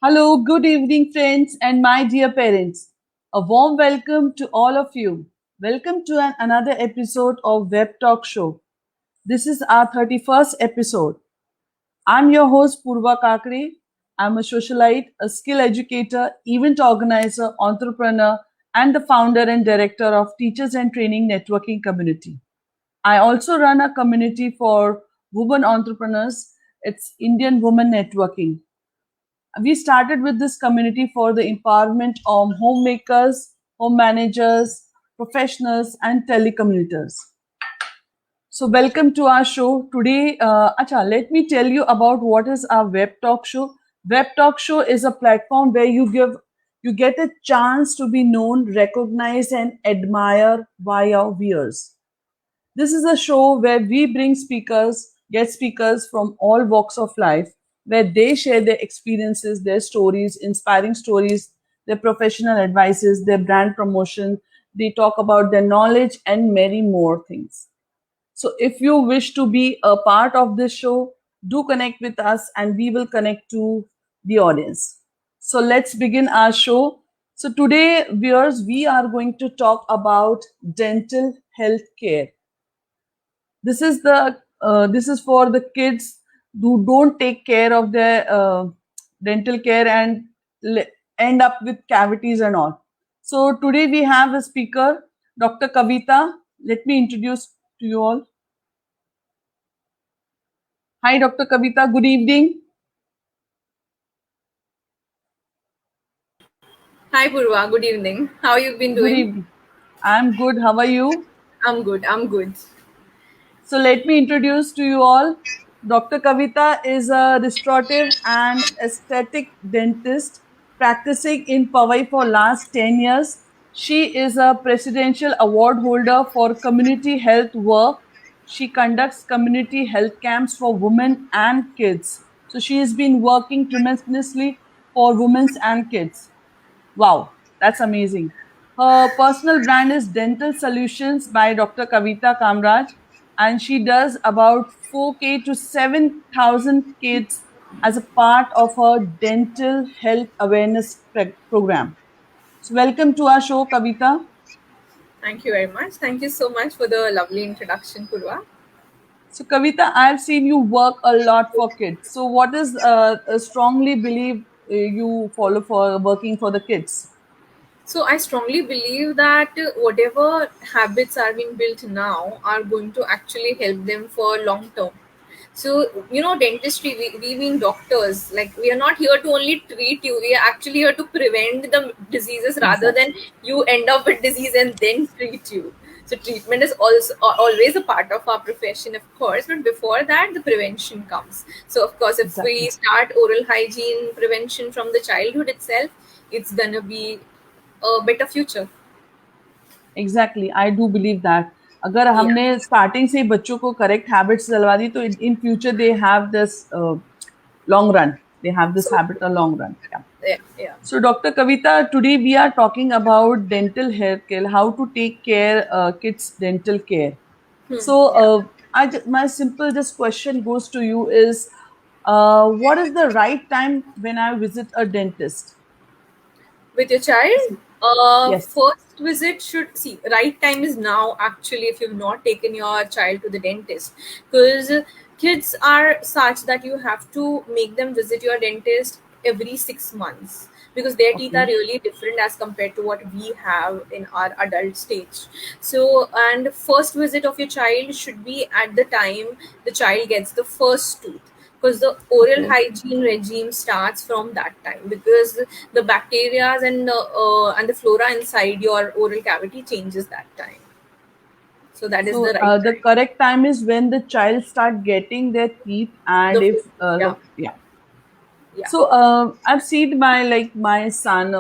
Hello, good evening, friends, and my dear parents. A warm welcome to all of you. Welcome to another episode of Web Talk Show. This is our 31st episode. I'm your host, Purva Kakade. I'm a socialite, a skill educator, event organizer, entrepreneur, and the founder and director of Teachers and Training Networking Community. I also run a community for women entrepreneurs. It's Indian Women Networking. We started with this community for the empowerment of homemakers, home managers, professionals, and telecommuters. So, welcome to our show today. Let me tell you about what is our web talk show. Web talk show is a platform where you get a chance to be known, recognized, and admired by our viewers. This is a show where we bring speakers, guest speakers from all walks of life, where they share their experiences, their stories, inspiring stories, their professional advices, their brand promotion. They talk about their knowledge and many more things. So if you wish to be a part of this show, do connect with us and we will connect to the audience. So let's begin our show. So today, viewers, we are going to talk about dental health care. This is for the kids who don't take care of their dental care and end up with cavities and all. So today we have a speaker, Dr. Kavita. Let me introduce to you all. Hi, Dr. Kavita. Good evening. Hi Purva, good evening. How you been Good doing? evening. I'm good. How are you? I'm good. I'm good. So let me introduce to you all. Dr. Kavita is a restorative and aesthetic dentist practicing in Powai for last 10 years. She is a presidential award holder for community health work. She conducts community health camps for women and kids. So she has been working tremendously for women and kids. Wow, that's amazing. Her personal brand is Dental Solutions by Dr. Kavita Kamraj, and she does about 4K to 7,000 kids as a part of her dental health awareness program. So, welcome to our show, Kavita. Thank you very much. Thank you so much for the lovely introduction, Purva. So, Kavita, I've seen you work a lot for kids. So, what is a strongly believe you follow for working for the kids? So I strongly believe that whatever habits are being built now are going to actually help them for long term. So dentistry, we being doctors, like we are not here to only treat you. We are actually here to prevent the diseases rather than Exactly. you end up with disease and then treat you. So treatment is also always a part of our profession, of course, but before that, the prevention comes. So of course, if Exactly. we start oral hygiene prevention from the childhood itself, it's gonna be a better future. Exactly I do believe that अगर Yeah, हमने starting से ही बच्चों को correct habits डलवा दी तो in future they have this long run they have this so habit a long run yeah, yeah. so Dr. Kavita, today we are talking about dental hair care, how to take care kids dental care. So Yeah. my simple just question goes to you is what is the right time when I visit a dentist? With your child, Yes. first visit should see right time is now actually if you've not taken your child to the dentist, because kids are such that you have to make them visit your dentist every 6 months because their teeth are Okay. really different as compared to what we have in our adult stage. So and first visit of your child should be at the time the child gets the first tooth, because the oral Okay. hygiene regime starts from that time, because the bacteria and the flora inside your oral cavity changes that time. So that is So the right the time. correct time is when the child start getting their teeth, and The if food. Yeah, yeah. yeah. So I've seen my son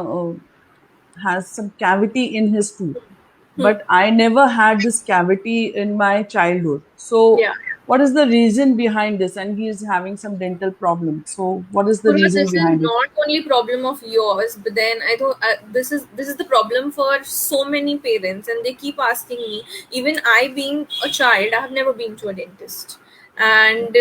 has some cavity in his tooth, Hmm. but I never had this cavity in my childhood. So Yeah. what is the reason behind this? And he is having some dental problem. So what is the Purva, reason this is behind it? not only problem of yours, but then I thought this is the problem for so many parents, and they keep asking me. Even I, being a child, I have never been to a dentist. And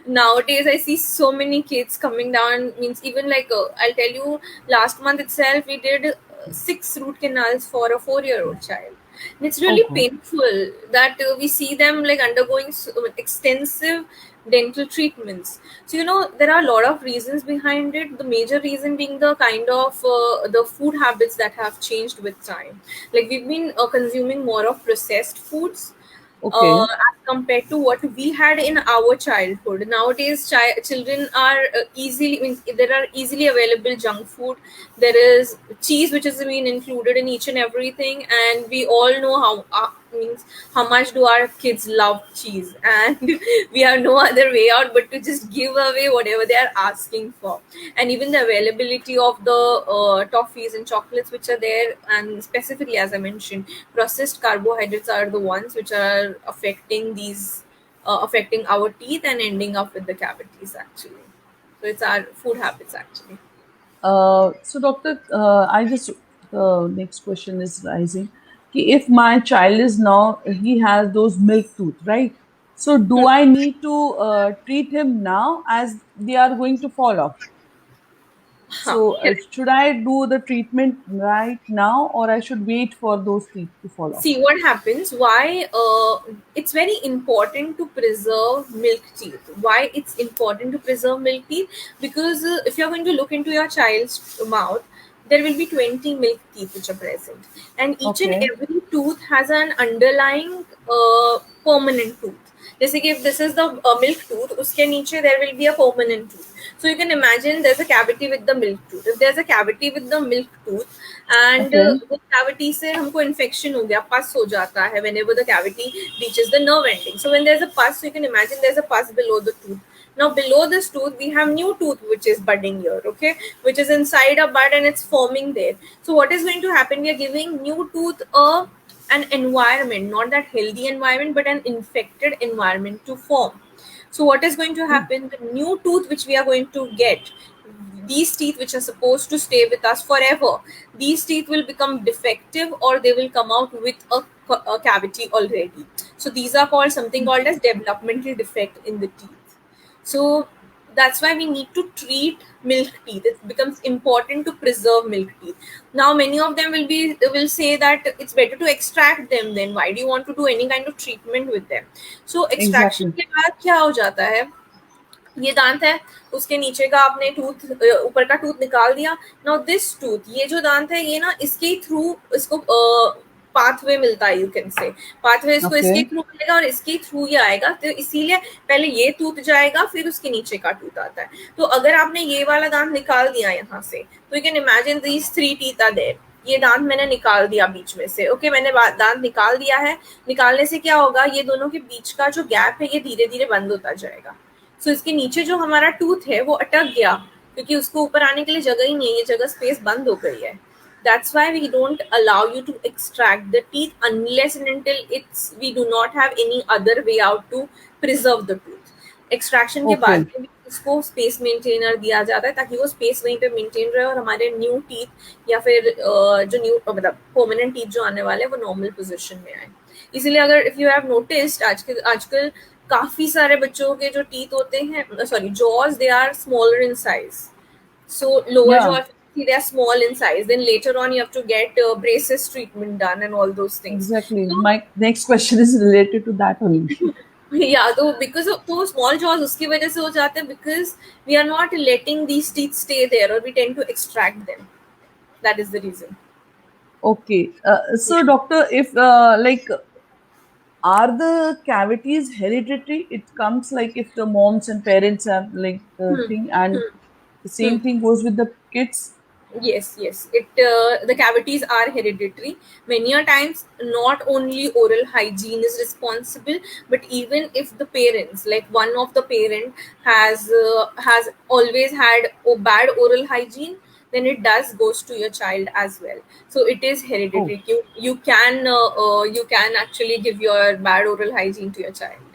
nowadays I see so many kids coming down, means even like I'll tell you, last month itself we did 6 root canals for a 4-year-old child. And it's Oh really God. painful that we see them like undergoing extensive dental treatments. So there are a lot of reasons behind it, the major reason being the kind of the food habits that have changed with time. Like we've been consuming more of processed foods Okay. as compared to what we had in our childhood. Nowadays, children are easily, means there are easily available junk food. There is cheese, which is being included in each and everything, and we all know how means how much do our kids love cheese, and we have no other way out but to just give away whatever they are asking for. And even the availability of the toffees and chocolates which are there, and specifically as I mentioned, processed carbohydrates are the ones which are affecting our teeth and ending up with the cavities actually. So it's our food habits actually. So, doctor, I just the next question is rising. If my child is now he has those milk tooth, right? So, do I need to treat him now as they are going to fall off? Huh. So, should I do the treatment right now, or I should wait for those teeth to fall off? See what happens, why it's very important to preserve milk teeth. Why it's important to preserve milk teeth? Because if you're going to look into your child's mouth, there will be 20 milk teeth which are present, and each and Okay. every tooth has an underlying permanent tooth. जैसे कि if this is the milk tooth, उसके नीचे there will be a permanent tooth. So you can imagine there's a cavity with the milk tooth. If there's a cavity with the milk tooth, and Okay. वो cavity से हमको infection हो गया, pus हो जाता है whenever the cavity reaches the nerve ending. So when there's a pus, so you can imagine there's a pus below the tooth. Now below this tooth, we have new tooth which is budding here, okay, which is inside a bud and it's forming there. So what is going to happen? We are giving new tooth an environment, not that healthy environment, but an infected environment to form. So what is going to happen? The new tooth which we are going to get, these teeth which are supposed to stay with us forever, these teeth will become defective or they will come out with a cavity already. So these are called something called as developmental defect in the teeth. So that's why we need to treat milk teeth. It becomes important to preserve milk teeth. Now many of them will say that it's better to extract them. Then why do you want to do any kind of treatment with them? So extraction Exactly. के बाद क्या हो जाता है, ये दांत है, उसके नीचे का आपने टूथ, ऊपर का टूथ निकाल दिया. नाउ दिस टूथ, ये जो दांत है ये ना इसके थ्रू इसको पाथवे मिलता है, यू कैन से पाथवे इसको इसके Okay. थ्रू मिलेगा और इसके थ्रू ये आएगा. तो इसीलिए पहले ये टूथ जाएगा फिर उसके नीचे का टूथ आता है. तो अगर आपने ये वाला दांत निकाल दिया यहाँ से, तो you can imagine these 3 teeth are there. ये दांत मैंने निकाल दिया बीच में से, ओके, मैंने दांत निकाल दिया है. निकालने से क्या होगा, ये दोनों के बीच का जो गैप है ये धीरे धीरे बंद होता जाएगा. सो इसके नीचे जो हमारा टूथ है वो अटक गया, क्योंकि उसको ऊपर आने के लिए जगह ही नहीं है, ये जगह स्पेस बंद हो गई है. That's why we don't allow you to extract the teeth unless and until we do not have any other way out to preserve the tooth. Extraction के बाद Okay. में भी उसको स्पेस मेंटेनर दिया जाता है ताकि वो स्पेस वहीं पे मेंटेन रहे और हमारे न्यू टीथ या फिर जो न्यू मतलब परमानेंट टीथ जो आने वाले हैं वो नॉर्मल पोजीशन में आए. इसीलिए अगर इफ यू हैव नोटिस्ड आजकल काफी सारे बच्चों के जो टीथ होते हैं, sorry jaws, they are smaller in size. So lower Yeah. jaw, they are small in size. Then later on, you have to get braces treatment done and all those things. Exactly. So My next question is related to that only. yeah, so because of तो small jaws उसकी वजह से हो जाते हैं, because we are not letting these teeth stay there or we tend to extract them. That is the reason. Okay. Yeah. So, doctor, if like, are the cavities hereditary? It comes like if the moms and parents have like the Hmm. thing, and Hmm. the Hmm. same thing goes with the kids. Yes, yes. It the cavities are hereditary. Many a times, not only oral hygiene is responsible, but even if the parents, like one of the parent, has always had bad oral hygiene, then it does goes to your child as well. So it is Oh, hereditary. You can actually give your bad oral hygiene to your child.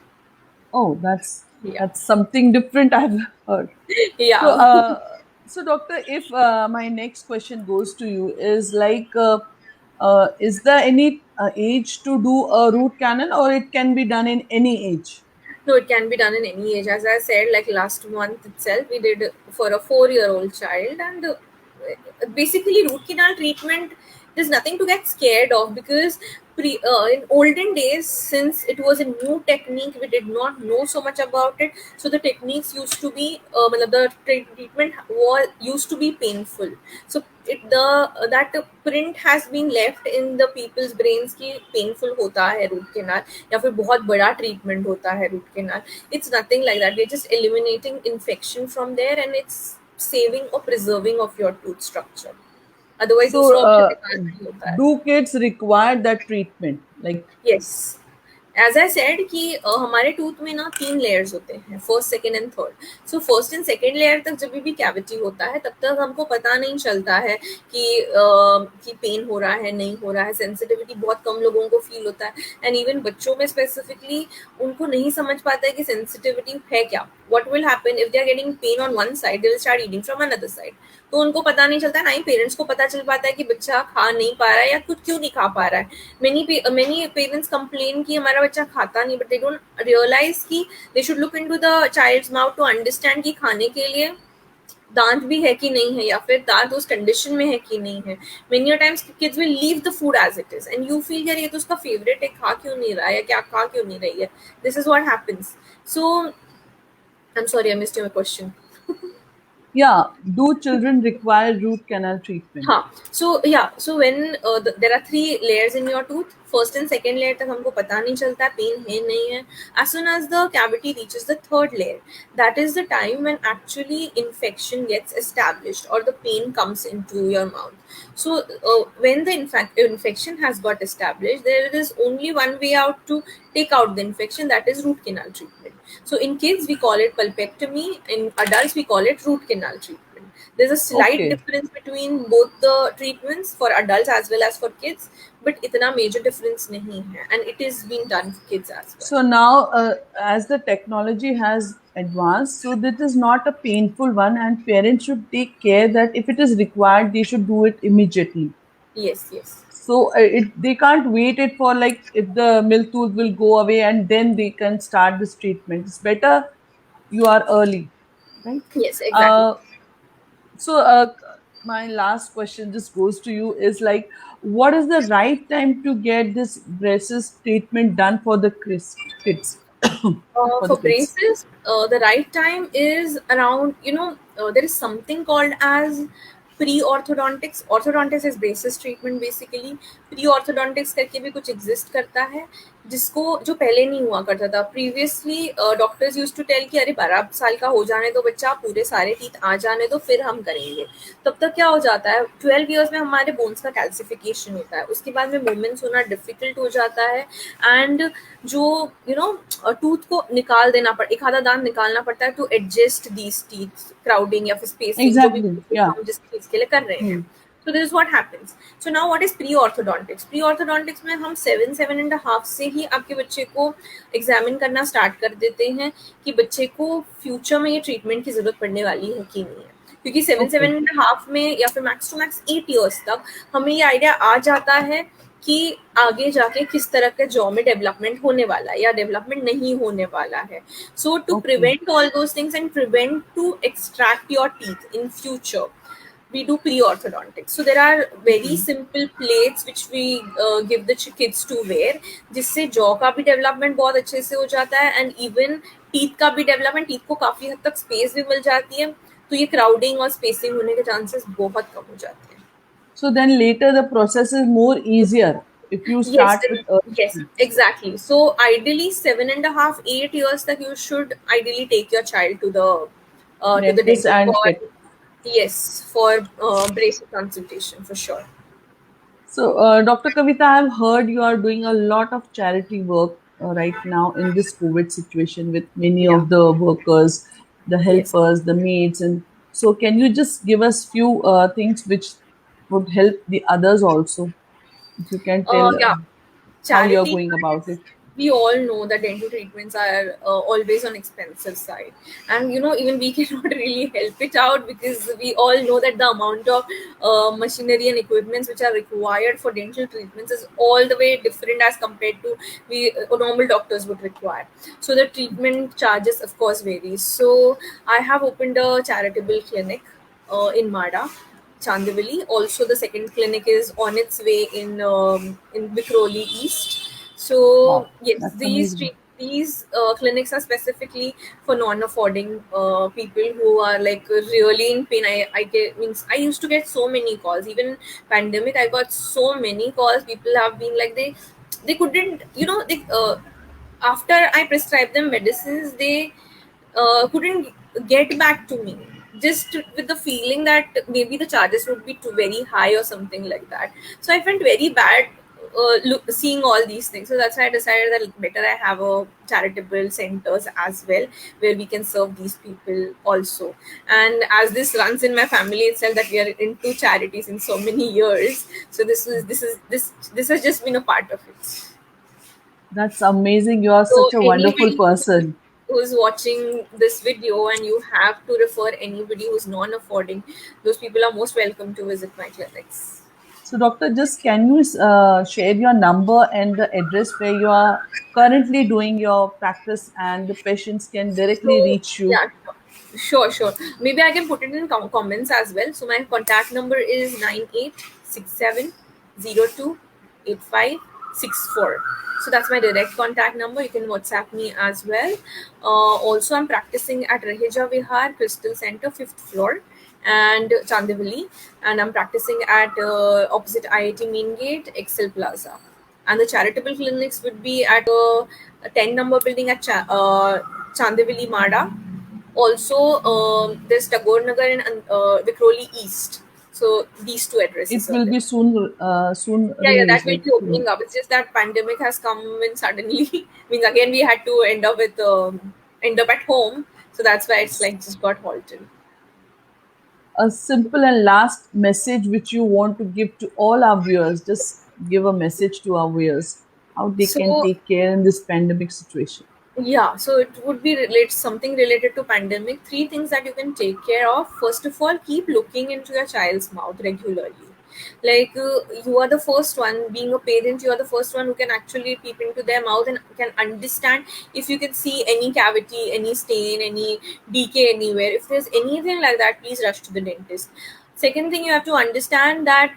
oh, Yeah, that's something different I've heard. So, yeah. doctor, if my next question goes to you is like, is there any age to do a root canal, or it can be done in any age? No, it can be done in any age. As I said, like last month itself, we did for a 4-year-old child, and basically root canal treatment. There's nothing to get scared of because in olden days, since it was a new technique, we did not know so much about it. So the techniques used to be, matlab the treatment was used to be painful. So that print has been left in the people's brains कि painful होता है root canal या फिर बहुत बड़ा treatment होता है root canal. It's nothing like that. We're just eliminating infection from there, and it's saving or preserving of your tooth structure. Otherwise So, दूसरा ऑप्शन बेकार नहीं होता है. do kids require that treatment? Like, Yes. As I said कि हमारे tooth में ना 3 layers होते हैं, first second and third. So first and second layer तक जब भी कैविटी होता है तब तक हमको पता नहीं चलता है कि पेन हो रहा है नहीं हो रहा है. सेंसिटिविटी बहुत कम लोगों को फील होता है, एंड इवन बच्चों में स्पेसिफिकली उनको नहीं समझ पाता है कि सेंसिटिविटी है क्या. what will happen if they are getting pain on one side, they will start eating from another side. तो उनको पता नहीं चलता, ना ही पेरेंट्स को पता चल पाता है कि बच्चा खा नहीं पा रहा है या कुछ क्यों नहीं खा पा रहा है. many parents complain कि हमारा बच्चा खाता नहीं, but they don't realize कि they should look into the child's mouth to understand कि खाने के लिए दांत भी है कि नहीं है, या फिर दांत उस कंडीशन में है कि नहीं है. Many times kids will leave the food as it is and you feel यार ये तो उसका फेवरेट है, खा क्यों नहीं रहा है या क्या खा क्यों नहीं रही है. This is what happens. So I'm sorry, I missed your question. yeah, do children require root canal treatment? So when there are 3 layers in your tooth, first and second layer तक हमको पता नहीं चलता है पेन है नहीं है. As soon as the cavity reaches the third layer, that is the time when actually infection gets established or the pain comes into your mouth. So when the infection has got established, there is only one way out to take out the infection, that is root canal treatment. So in kids we call it pulpectomy, in adults we call it root canal treatment. There's a slight Okay. difference between both the treatments for adults as well as for kids, but itna major difference nahi hai, and it is being done for kids as well. So now, as the technology has advanced, so this is not a painful one, and parents should take care that if it is required, they should do it immediately. Yes. So they can't wait it for like if the milk tooth will go away and then they can start this treatment. It's better you are early, right? Yes, exactly. Uh, so my last question just goes to you is like, what is the right time to get this braces treatment done for the kids? For the For kids. braces, the right time is around, there is something called as pre-orthodontics. Orthodontics is braces treatment basically. Pre-orthodontics करके भी कुछ exist करता है, जिसको जो पहले नहीं हुआ करता था. Previously doctors use to tell कि अरे 12 साल का हो जाने दो बच्चा, पूरे सारे टीथ आ जाने दो फिर हम करेंगे. तब तक क्या हो जाता है, 12 ईयर्स में हमारे बोन्स का कैल्सिफिकेशन होता है, उसके बाद में मूवमेंट्स होना डिफिकल्ट हो जाता है, एंड जो टूथ को निकाल देना एक आधा दांत निकालना पड़ता है to adjust these teeth, crowding या फिर स्पेसिंग जो भी Exactly. Yeah. हम जिस चीज के लिए कर रहे हैं. Hmm. So this is what happens. So now what is pre-orthodontics? Pre-orthodontics में हम 7.5 से ही आपके बच्चे को एग्जामिन करना स्टार्ट कर देते हैं कि बच्चे को फ्यूचर में ये ट्रीटमेंट की जरूरत पड़ने वाली है कि नहीं है. क्योंकि 7.5 में या फिर मैक्स टू मैक्स 8 ईयर्स तक हमें ये आइडिया आ जाता है कि आगे जाके किस तरह के जॉ में डेवलपमेंट होने वाला है या डेवलपमेंट नहीं होने वाला है. So to prevent all those things and prevent to extract your teeth in future, we do pre-orthodontics. So there are very simple plates which we give the kids to wear, जिससे jaw का भी development बहुत अच्छे से हो जाता है, and even teeth का भी development, teeth को काफी हद तक space भी मिल जाती है, तो ये crowding और spacing होने के chances बहुत कम हो जाते हैं. So then later the process is more easier if you start with Yes, early. exactly. So ideally 7.5, 8 years तक you should ideally take your child to the Dentist dentist and for get. braces consultation for sure. So, Dr. Kavita, I've heard you are doing a lot of charity work right now in this COVID situation with many Yeah. of the workers, the Yes. helpers, the maids, and so can you just give us few things which would help the others also? If you can tell Yeah. how you're Charity going about it. we all know that dental treatments are always on expensive side, and even we cannot really help it out, because we all know that the amount of machinery and equipments which are required for dental treatments is all the way different as compared to we normal doctors would require. So the treatment charges of course varies. So I have opened a charitable clinic in Mada, Chandivali. Also, the second clinic is on its way in Vikhroli East. So Wow, yes, that's amazing. these clinics are specifically for non-affording people who are like really in pain. Means I used to get so many calls. Even pandemic, I got so many calls. People have been like they couldn't, after I prescribed them medicines, they couldn't get back to me, just with the feeling that maybe the charges would be too very high or something like that. So I felt very bad seeing all these things. So that's why I decided that better I have a charitable centers as well, where we can serve these people also. And as this runs in my family itself, that we are into charities in so many years, so this has just been a part of it. That's amazing. You are So such a wonderful anybody person. who's watching this video and you have to refer anybody who's non-affording, those people are most welcome to visit my clinics. So, doctor, just can you share your number and the address where you are currently doing your practice and the patients can directly So reach you? yeah, sure. Maybe I can put it in comments as well. So my contact number is 9867028564. So that's my direct contact number. You can WhatsApp me as well. Also, I'm practicing at Raheja Vihar Crystal Center, fifth floor, and Chandivali, and I'm practicing at opposite IIT Main Gate, Excel Plaza. And the charitable clinics would be at a 10 number building at Chandivali Mada. Also, there's Tagore Nagar and Vikhroli East. So these two It addresses are will there. be soon Yeah, that released, will like be soon. opening up. It's just that pandemic has come in suddenly. Means again we had to end up at home. So that's why it's like just got halted. A simple and last message which you want to give to all our viewers. Just give a message to our viewers how they can So take care in this pandemic situation. yeah, so it would be something related to pandemic. Three things that you can take care of. First of all, keep looking into your child's mouth regularly. Like you are the first one, being a parent, you are the first one who can actually peep into their mouth and can understand if you can see any cavity, any stain, any decay anywhere. If there's anything like that, please rush to the dentist. Second thing, you have to understand that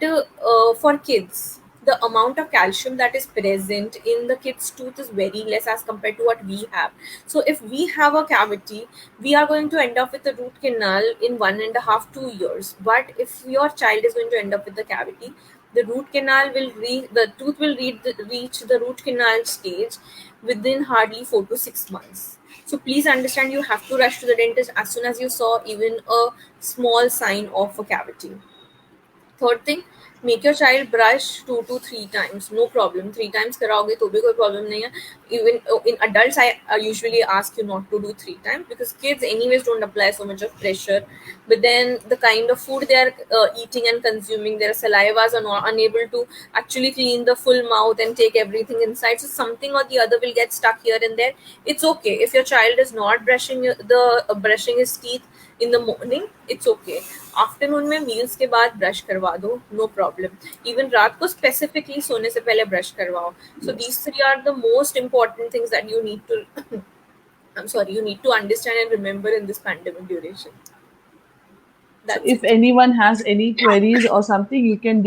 for kids, the amount of calcium that is present in the kid's tooth is very less as compared to what we have. So if we have a cavity, we are going to end up with a root canal in 1.5 2 years. But if your child is going to end up with a cavity, the root canal will reach the tooth will reach the root canal stage within hardly 4 to 6 months. So please understand, you have to rush to the dentist as soon as you saw even a small sign of a cavity. Third thing, make your child brush 2 to 3 times. No problem. 3 times कराओगे तो भी कोई problem नहीं है. Even in adults, I usually ask you not to do 3 times, because kids anyways don't apply so much of pressure. But then the kind of food they are eating and consuming, their salivas are not unable to actually clean the full mouth and take everything inside. So something or the other will get stuck here and there. It's okay if your child is not brushing his teeth in the morning. It's okay. Afternoon में meals के बाद brush करवा दो, no problem. Even रात को specifically सोने से पहले ब्रश करवाओ. So Yes. These three are the most important things that you need to I'm sorry, you need to understand and remember in this pandemic duration. So, That's if it. anyone has any queries or something, you can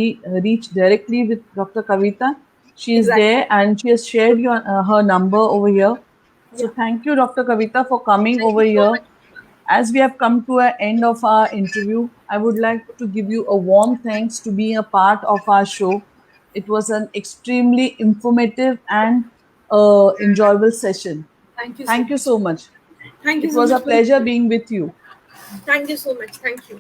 reach directly with Dr. Kavita. She is Exactly. there and she has shared her number over here. So, Yeah. thank you, Dr. Kavita, for coming Thank over you so here. much. As we have come to an end of our interview, I would like to give you a warm thanks to being a part of our show. It was an extremely informative and enjoyable session. Thank you so Thank you much. so much. Thank you It so was a much for pleasure listening. being with you. Thank you so much. Thank you.